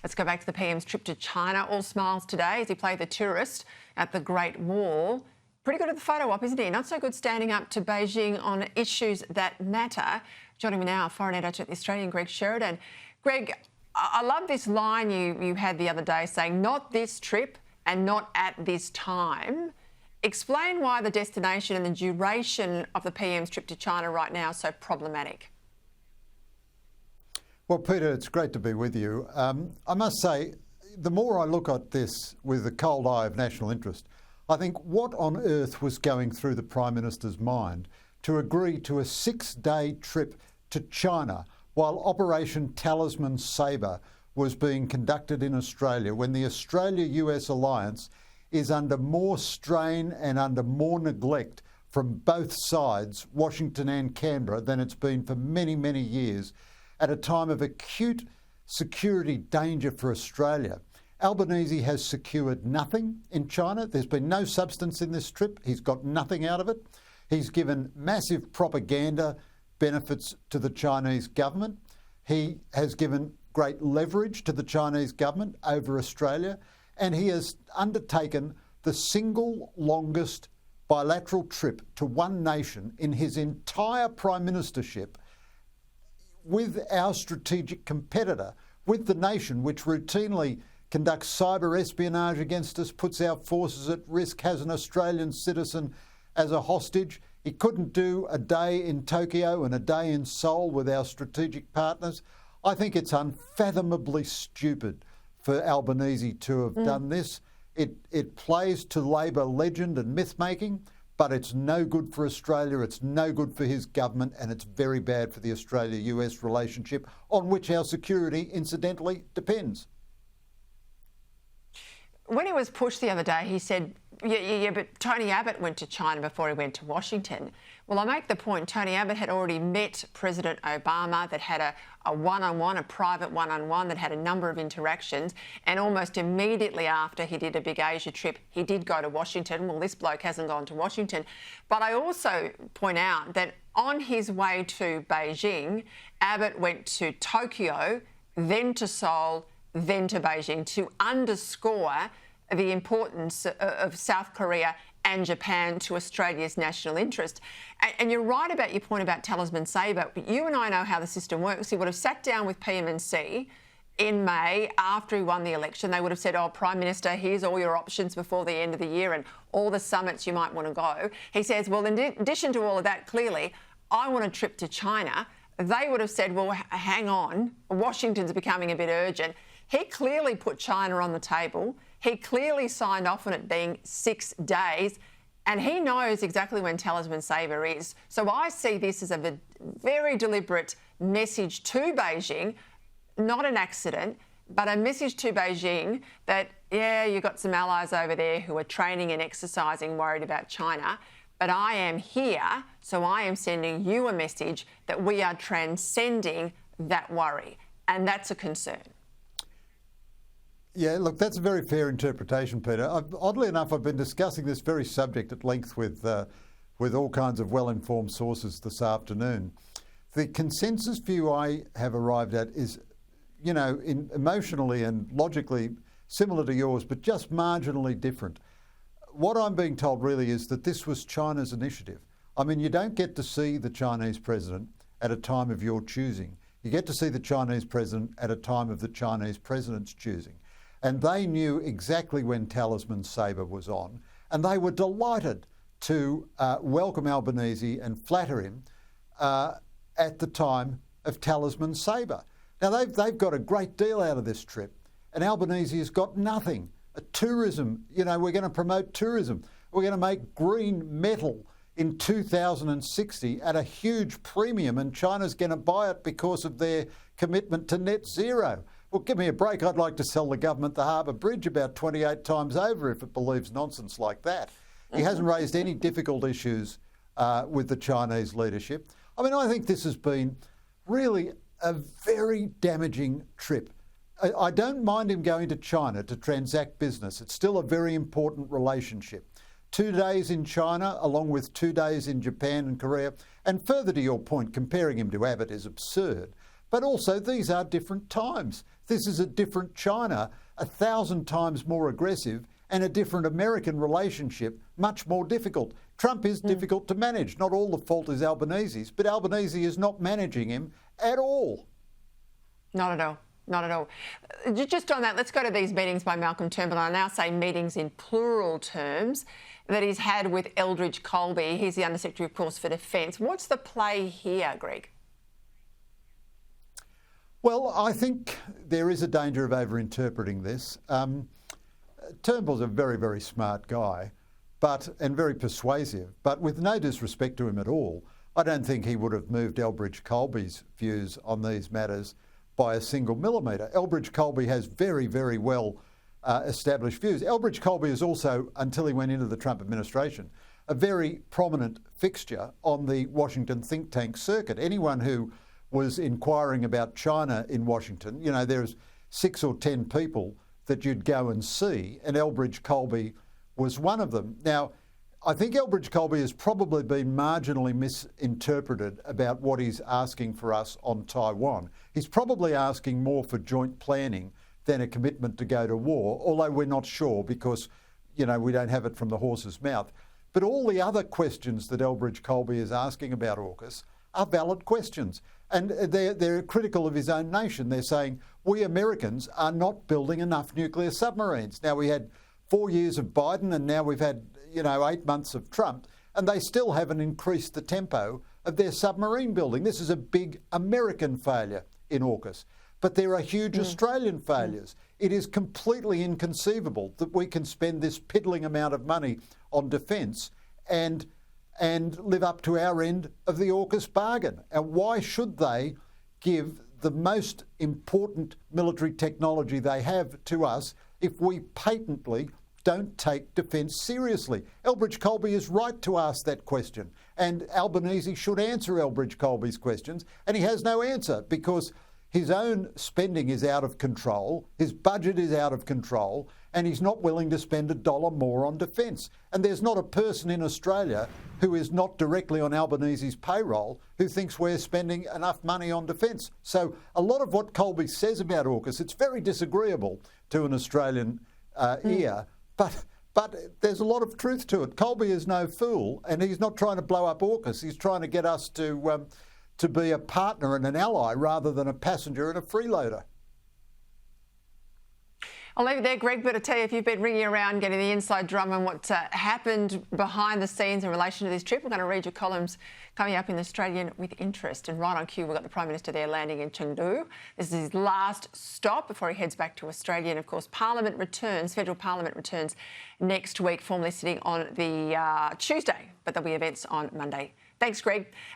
Let's go back to the PM's trip to China. All smiles today as he played the tourist at the Great Wall. Pretty good at the photo op, isn't he? Not so good standing up to Beijing on issues that matter. Joining me now, foreign editor at the Australian, Greg Sheridan. Greg, I love this line you had the other day saying, not this trip and not at this time. Explain why the destination and the duration of the PM's trip to China right now is so problematic. Well, Peter, it's great to be with you. I must say, the more I look at this with the cold eye of national interest, I think what on earth was going through the Prime Minister's mind to agree to a 6-day trip to China while Operation Talisman Sabre was being conducted in Australia, when the Australia-US alliance is under more strain and under more neglect from both sides, Washington and Canberra, than it's been for many, many years, at a time of acute security danger for Australia. Albanese has secured nothing in China. There's been no substance in this trip. He's got nothing out of it. He's given massive propaganda benefits to the Chinese government. He has given great leverage to the Chinese government over Australia, and he has undertaken the single longest bilateral trip to one nation in his entire prime ministership with our strategic competitor, with the nation which routinely conducts cyber espionage against us, puts our forces at risk, has an Australian citizen as a hostage. He couldn't do a day in Tokyo and a day in Seoul with our strategic partners. I think it's unfathomably stupid for Albanese to have done this. It plays to Labor legend and myth-making, but it's no good for Australia, it's no good for his government, and it's very bad for the Australia-US relationship, on which our security, incidentally, depends. When he was pushed the other day, he said, yeah, but Tony Abbott went to China before he went to Washington. Well, I make the point, Tony Abbott had already met President Obama, that had a one-on-one, a private one-on-one, that had a number of interactions, and almost immediately after he did a big Asia trip, he did go to Washington. Well, this bloke hasn't gone to Washington. But I also point out that on his way to Beijing, Abbott went to Tokyo, then to Seoul, then to Beijing, to underscore the importance of South Korea and Japan to Australia's national interest. And you're right about your point about Talisman Sabre, but you and I know how the system works. He would have sat down with PMNC in May after he won the election. They would have said, oh, Prime Minister, here's all your options before the end of the year and all the summits you might want to go. He says, well, in addition to all of that, clearly, I want a trip to China. They would have said, well, hang on, Washington's becoming a bit urgent. He clearly put China on the table. He clearly signed off on it being 6 days, and he knows exactly when Talisman Sabre is. So I see this as a very deliberate message to Beijing, not an accident, but a message to Beijing that, yeah, you've got some allies over there who are training and exercising, worried about China, but I am here, so I am sending you a message that we are transcending that worry, and that's a concern. Yeah, look, that's a very fair interpretation, Peter. Oddly enough, I've been discussing this very subject at length with all kinds of well-informed sources this afternoon. The consensus view I have arrived at is, you know, emotionally and logically similar to yours, but just marginally different. What I'm being told really is that this was China's initiative. I mean, you don't get to see the Chinese president at a time of your choosing. You get to see the Chinese president at a time of the Chinese president's choosing. And they knew exactly when Talisman Sabre was on, and they were delighted to welcome Albanese and flatter him at the time of Talisman Sabre. Now, they've got a great deal out of this trip, and Albanese has got nothing. Tourism, you know, we're going to promote tourism. We're going to make green metal in 2060 at a huge premium, and China's going to buy it because of their commitment to net zero. Well, give me a break. I'd like to sell the government the Harbour Bridge about 28 times over if it believes nonsense like that. He hasn't raised any difficult issues with the Chinese leadership. I mean, I think this has been really a very damaging trip. I don't mind him going to China to transact business. It's still a very important relationship. 2 days in China, along with 2 days in Japan and Korea. And further to your point, comparing him to Abbott is absurd. But also, these are different times. This is a different China, 1,000 times more aggressive, and a different American relationship, much more difficult. Trump is difficult to manage. Not all the fault is Albanese's, but Albanese is not managing him at all. Not at all. Not at all. Just on that, let's go to these meetings by Malcolm Turnbull. I now say meetings in plural terms that he's had with Eldridge Colby. He's the Undersecretary, of course, for Defence. What's the play here, Greg? Well, I think there is a danger of overinterpreting this. Turnbull's a very, very smart guy, and very persuasive, but with no disrespect to him at all, I don't think he would have moved Eldridge Colby's views on these matters by a single millimetre. Eldridge Colby has very, very well established views. Eldridge Colby is also, until he went into the Trump administration, a very prominent fixture on the Washington think tank circuit. Anyone who was inquiring about China in Washington, you know, there's 6 or 10 people that you'd go and see, and Eldridge Colby was one of them. Now, I think Eldridge Colby has probably been marginally misinterpreted about what he's asking for us on Taiwan. He's probably asking more for joint planning than a commitment to go to war, although we're not sure because, you know, we don't have it from the horse's mouth. But all the other questions that Eldridge Colby is asking about AUKUS are valid questions. And they're critical of his own nation. They're saying, we Americans are not building enough nuclear submarines. Now, we had 4 years of Biden and now we've had, 8 months of Trump, and they still haven't increased the tempo of their submarine building. This is a big American failure in AUKUS. But there are huge Australian failures. It is completely inconceivable that we can spend this piddling amount of money on defence and live up to our end of the AUKUS bargain. And why should they give the most important military technology they have to us if we patently don't take defence seriously? Eldridge Colby is right to ask that question, and Albanese should answer Eldridge Colby's questions, and he has no answer because his own spending is out of control, his budget is out of control, and he's not willing to spend $1 more on defence. And there's not a person in Australia who is not directly on Albanese's payroll who thinks we're spending enough money on defence. So a lot of what Colby says about AUKUS, it's very disagreeable to an Australian ear, but there's a lot of truth to it. Colby is no fool, and he's not trying to blow up AUKUS. He's trying to get us to be a partner and an ally rather than a passenger and a freeloader. I'll leave it there, Greg, but I tell you, if you've been ringing around getting the inside drum on what happened behind the scenes in relation to this trip, we're going to read your columns coming up in the Australian with interest. And right on cue, we've got the Prime Minister there landing in Chengdu. This is his last stop before he heads back to Australia. And of course, Parliament returns, federal Parliament returns next week, formally sitting on the Tuesday, but there'll be events on Monday. Thanks, Greg.